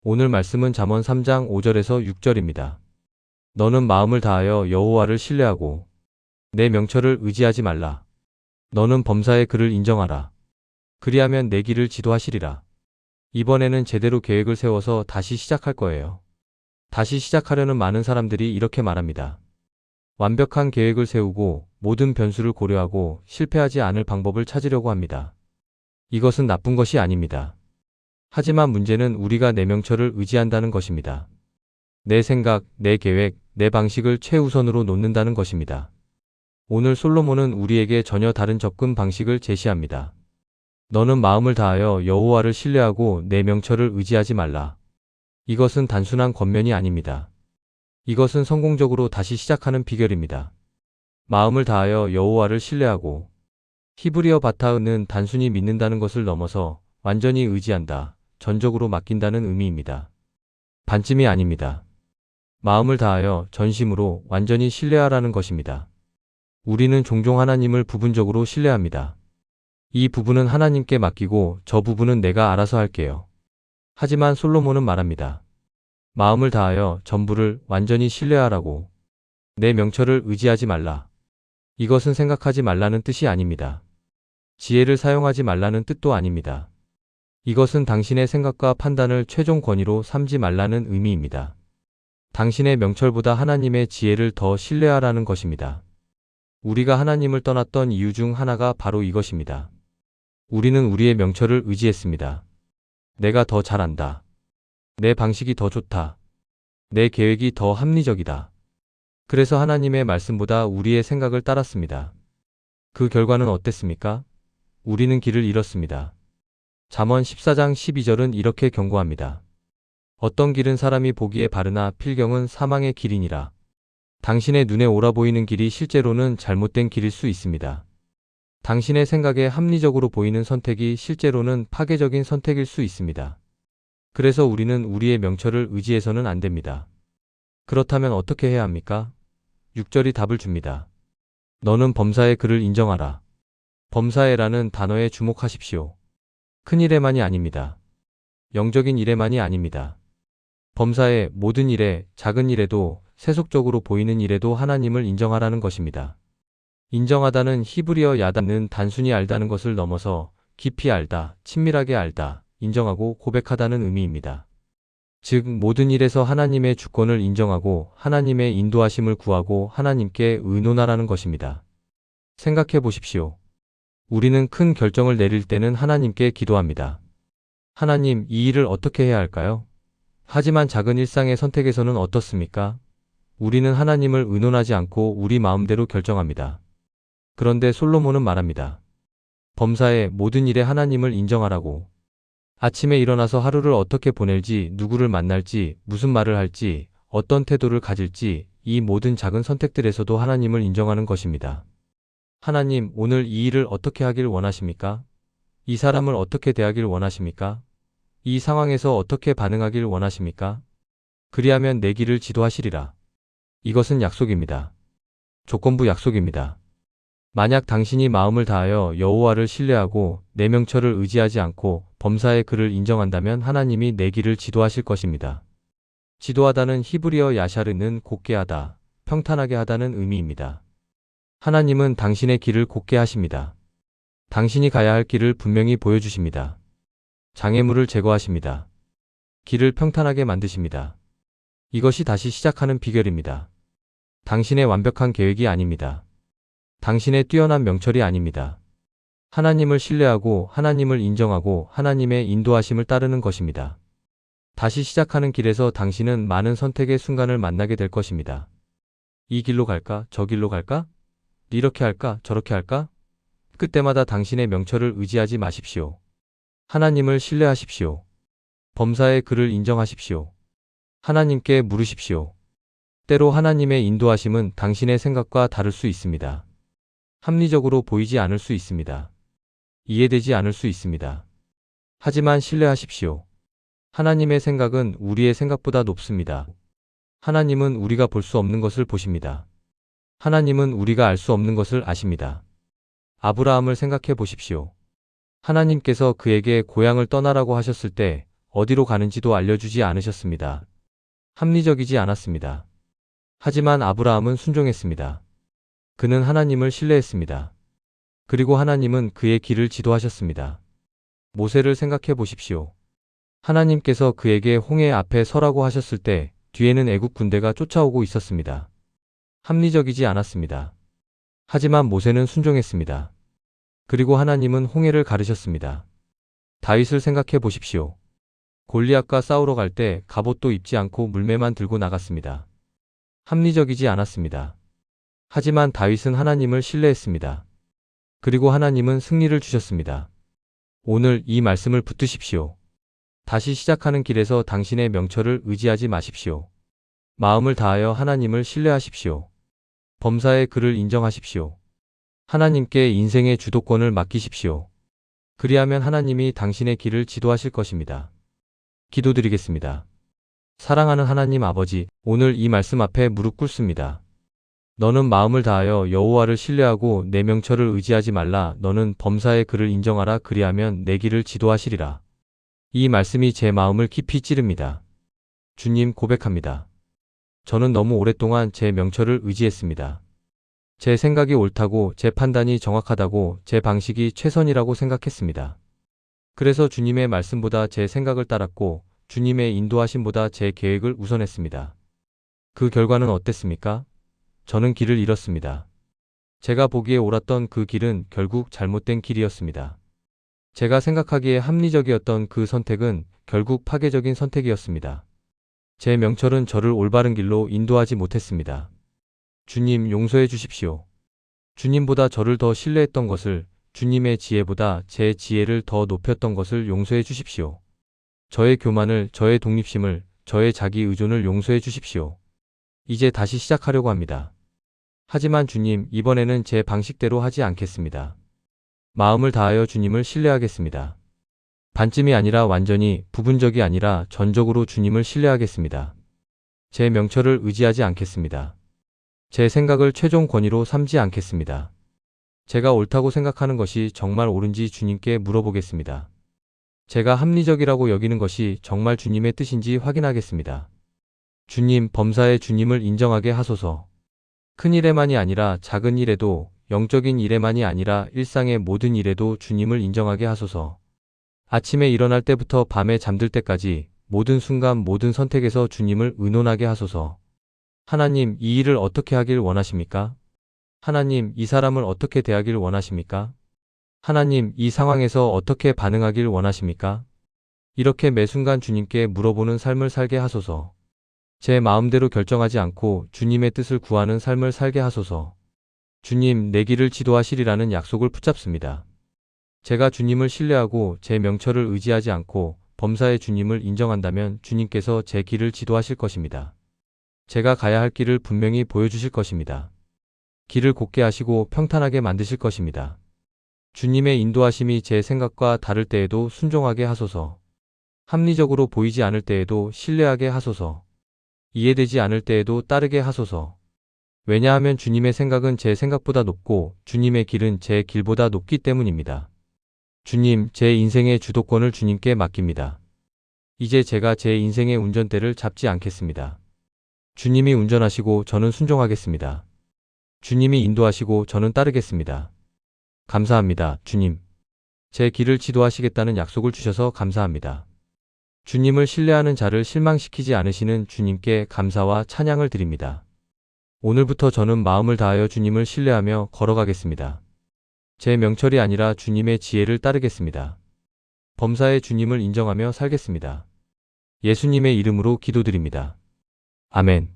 오늘 말씀은 잠언 3장 5절에서 6절입니다. 너는 마음을 다하여 여호와를 신뢰하고 내 명철을 의지하지 말라. 너는 범사의 그를 인정하라. 그리하면 내 길을 지도하시리라. 이번에는 제대로 계획을 세워서 다시 시작할 거예요. 다시 시작하려는 많은 사람들이 이렇게 말합니다. 완벽한 계획을 세우고 모든 변수를 고려하고 실패하지 않을 방법을 찾으려고 합니다. 이것은 나쁜 것이 아닙니다. 하지만 문제는 우리가 내 명철을 의지한다는 것입니다. 내 생각, 내 계획, 내 방식을 최우선으로 놓는다는 것입니다. 오늘 솔로몬은 우리에게 전혀 다른 접근 방식을 제시합니다. 너는 마음을 다하여 여호와를 신뢰하고 내 명철을 의지하지 말라. 이것은 단순한 권면이 아닙니다. 이것은 성공적으로 다시 시작하는 비결입니다. 마음을 다하여 여호와를 신뢰하고 히브리어 바타흐는 단순히 믿는다는 것을 넘어서 완전히 의지한다, 전적으로 맡긴다는 의미입니다. 반쯤이 아닙니다. 마음을 다하여 전심으로 완전히 신뢰하라는 것입니다. 우리는 종종 하나님을 부분적으로 신뢰합니다. 이 부분은 하나님께 맡기고 저 부분은 내가 알아서 할게요. 하지만 솔로몬은 말합니다. 마음을 다하여 전부를 완전히 신뢰하라고. 내 명철을 의지하지 말라. 이것은 생각하지 말라는 뜻이 아닙니다. 지혜를 사용하지 말라는 뜻도 아닙니다. 이것은 당신의 생각과 판단을 최종 권위로 삼지 말라는 의미입니다. 당신의 명철보다 하나님의 지혜를 더 신뢰하라는 것입니다. 우리가 하나님을 떠났던 이유 중 하나가 바로 이것입니다. 우리는 우리의 명철을 의지했습니다. 내가 더 잘한다. 내 방식이 더 좋다. 내 계획이 더 합리적이다. 그래서 하나님의 말씀보다 우리의 생각을 따랐습니다. 그 결과는 어땠습니까? 우리는 길을 잃었습니다. 잠언 14장 12절은 이렇게 경고합니다. 어떤 길은 사람이 보기에 바르나 필경은 사망의 길이니라. 당신의 눈에 옳아 보이는 길이 실제로는 잘못된 길일 수 있습니다. 당신의 생각에 합리적으로 보이는 선택이 실제로는 파괴적인 선택일 수 있습니다. 그래서 우리는 우리의 명철을 의지해서는 안 됩니다. 그렇다면 어떻게 해야 합니까? 6절이 답을 줍니다. 너는 범사의 그를 인정하라. 범사에라는 단어에 주목하십시오. 큰 일에만이 아닙니다. 영적인 일에만이 아닙니다. 범사의 모든 일에, 작은 일에도, 세속적으로 보이는 일에도 하나님을 인정하라는 것입니다. 인정하다는 히브리어 야다는 단순히 알다는 것을 넘어서 깊이 알다, 친밀하게 알다, 인정하고 고백하다는 의미입니다. 즉 모든 일에서 하나님의 주권을 인정하고 하나님의 인도하심을 구하고 하나님께 의논하라는 것입니다. 생각해 보십시오. 우리는 큰 결정을 내릴 때는 하나님께 기도합니다. 하나님, 이 일을 어떻게 해야 할까요? 하지만 작은 일상의 선택에서는 어떻습니까? 우리는 하나님을 의논하지 않고 우리 마음대로 결정합니다. 그런데 솔로몬은 말합니다. 범사의 모든 일에 하나님을 인정하라고. 아침에 일어나서 하루를 어떻게 보낼지, 누구를 만날지, 무슨 말을 할지, 어떤 태도를 가질지, 이 모든 작은 선택들에서도 하나님을 인정하는 것입니다. 하나님, 오늘 이 일을 어떻게 하길 원하십니까? 이 사람을 어떻게 대하길 원하십니까? 이 상황에서 어떻게 반응하길 원하십니까? 그리하면 내 길을 지도하시리라. 이것은 약속입니다. 조건부 약속입니다. 만약 당신이 마음을 다하여 여호와를 신뢰하고 내 명철을 의지하지 않고 범사의 그를 인정한다면 하나님이 내 길을 지도하실 것입니다. 지도하다는 히브리어 야샤르는 곧게 하다, 평탄하게 하다는 의미입니다. 하나님은 당신의 길을 곧게 하십니다. 당신이 가야 할 길을 분명히 보여주십니다. 장애물을 제거하십니다. 길을 평탄하게 만드십니다. 이것이 다시 시작하는 비결입니다. 당신의 완벽한 계획이 아닙니다. 당신의 뛰어난 명철이 아닙니다. 하나님을 신뢰하고 하나님을 인정하고 하나님의 인도하심을 따르는 것입니다. 다시 시작하는 길에서 당신은 많은 선택의 순간을 만나게 될 것입니다. 이 길로 갈까? 저 길로 갈까? 이렇게 할까? 저렇게 할까? 그때마다 당신의 명철을 의지하지 마십시오. 하나님을 신뢰하십시오. 범사의 그를 인정하십시오. 하나님께 물으십시오. 때로 하나님의 인도하심은 당신의 생각과 다를 수 있습니다. 합리적으로 보이지 않을 수 있습니다. 이해되지 않을 수 있습니다. 하지만 신뢰하십시오. 하나님의 생각은 우리의 생각보다 높습니다. 하나님은 우리가 볼 수 없는 것을 보십니다. 하나님은 우리가 알 수 없는 것을 아십니다. 아브라함을 생각해 보십시오. 하나님께서 그에게 고향을 떠나라고 하셨을 때 어디로 가는지도 알려주지 않으셨습니다. 합리적이지 않았습니다. 하지만 아브라함은 순종했습니다. 그는 하나님을 신뢰했습니다. 그리고 하나님은 그의 길을 지도하셨습니다. 모세를 생각해 보십시오. 하나님께서 그에게 홍해 앞에 서라고 하셨을 때 뒤에는 애국 군대가 쫓아오고 있었습니다. 합리적이지 않았습니다. 하지만 모세는 순종했습니다. 그리고 하나님은 홍해를 가르셨습니다. 다윗을 생각해 보십시오. 골리앗과 싸우러 갈 때 갑옷도 입지 않고 물매만 들고 나갔습니다. 합리적이지 않았습니다. 하지만 다윗은 하나님을 신뢰했습니다. 그리고 하나님은 승리를 주셨습니다. 오늘 이 말씀을 붙드십시오. 다시 시작하는 길에서 당신의 명철을 의지하지 마십시오. 마음을 다하여 하나님을 신뢰하십시오. 범사의 그를 인정하십시오. 하나님께 인생의 주도권을 맡기십시오. 그리하면 하나님이 당신의 길을 지도하실 것입니다. 기도드리겠습니다. 사랑하는 하나님 아버지, 오늘 이 말씀 앞에 무릎 꿇습니다. 너는 마음을 다하여 여호와를 신뢰하고 내 명철을 의지하지 말라. 너는 범사의 그를 인정하라. 그리하면 내 길을 지도하시리라. 이 말씀이 제 마음을 깊이 찌릅니다. 주님, 고백합니다. 저는 너무 오랫동안 제 명철을 의지했습니다. 제 생각이 옳다고, 제 판단이 정확하다고, 제 방식이 최선이라고 생각했습니다. 그래서 주님의 말씀보다 제 생각을 따랐고 주님의 인도하심보다 제 계획을 우선했습니다. 그 결과는 어땠습니까? 저는 길을 잃었습니다. 제가 보기에 옳았던 그 길은 결국 잘못된 길이었습니다. 제가 생각하기에 합리적이었던 그 선택은 결국 파괴적인 선택이었습니다. 제 명철은 저를 올바른 길로 인도하지 못했습니다. 주님, 용서해 주십시오. 주님보다 저를 더 신뢰했던 것을, 주님의 지혜보다 제 지혜를 더 높였던 것을 용서해 주십시오. 저의 교만을, 저의 독립심을, 저의 자기 의존을 용서해 주십시오. 이제 다시 시작하려고 합니다. 하지만 주님, 이번에는 제 방식대로 하지 않겠습니다. 마음을 다하여 주님을 신뢰하겠습니다. 반쯤이 아니라 완전히, 부분적이 아니라 전적으로 주님을 신뢰하겠습니다. 제 명철을 의지하지 않겠습니다. 제 생각을 최종 권위로 삼지 않겠습니다. 제가 옳다고 생각하는 것이 정말 옳은지 주님께 물어보겠습니다. 제가 합리적이라고 여기는 것이 정말 주님의 뜻인지 확인하겠습니다. 주님, 범사에 주님을 인정하게 하소서. 큰 일에만이 아니라 작은 일에도, 영적인 일에만이 아니라 일상의 모든 일에도 주님을 인정하게 하소서. 아침에 일어날 때부터 밤에 잠들 때까지 모든 순간 모든 선택에서 주님을 의논하게 하소서. 하나님, 이 일을 어떻게 하길 원하십니까? 하나님, 이 사람을 어떻게 대하길 원하십니까? 하나님, 이 상황에서 어떻게 반응하길 원하십니까? 이렇게 매 순간 주님께 물어보는 삶을 살게 하소서. 제 마음대로 결정하지 않고 주님의 뜻을 구하는 삶을 살게 하소서. 주님, 내 길을 지도하시리라는 약속을 붙잡습니다. 제가 주님을 신뢰하고 제 명철을 의지하지 않고 범사의 주님을 인정한다면 주님께서 제 길을 지도하실 것입니다. 제가 가야 할 길을 분명히 보여주실 것입니다. 길을 곧게 하시고 평탄하게 만드실 것입니다. 주님의 인도하심이 제 생각과 다를 때에도 순종하게 하소서. 합리적으로 보이지 않을 때에도 신뢰하게 하소서. 이해되지 않을 때에도 따르게 하소서. 왜냐하면 주님의 생각은 제 생각보다 높고 주님의 길은 제 길보다 높기 때문입니다. 주님, 제 인생의 주도권을 주님께 맡깁니다. 이제 제가 제 인생의 운전대를 잡지 않겠습니다. 주님이 운전하시고 저는 순종하겠습니다. 주님이 인도하시고 저는 따르겠습니다. 감사합니다, 주님. 제 길을 지도하시겠다는 약속을 주셔서 감사합니다. 주님을 신뢰하는 자를 실망시키지 않으시는 주님께 감사와 찬양을 드립니다. 오늘부터 저는 마음을 다하여 주님을 신뢰하며 걸어가겠습니다. 제 명철이 아니라 주님의 지혜를 따르겠습니다. 범사의 주님을 인정하며 살겠습니다. 예수님의 이름으로 기도드립니다. 아멘.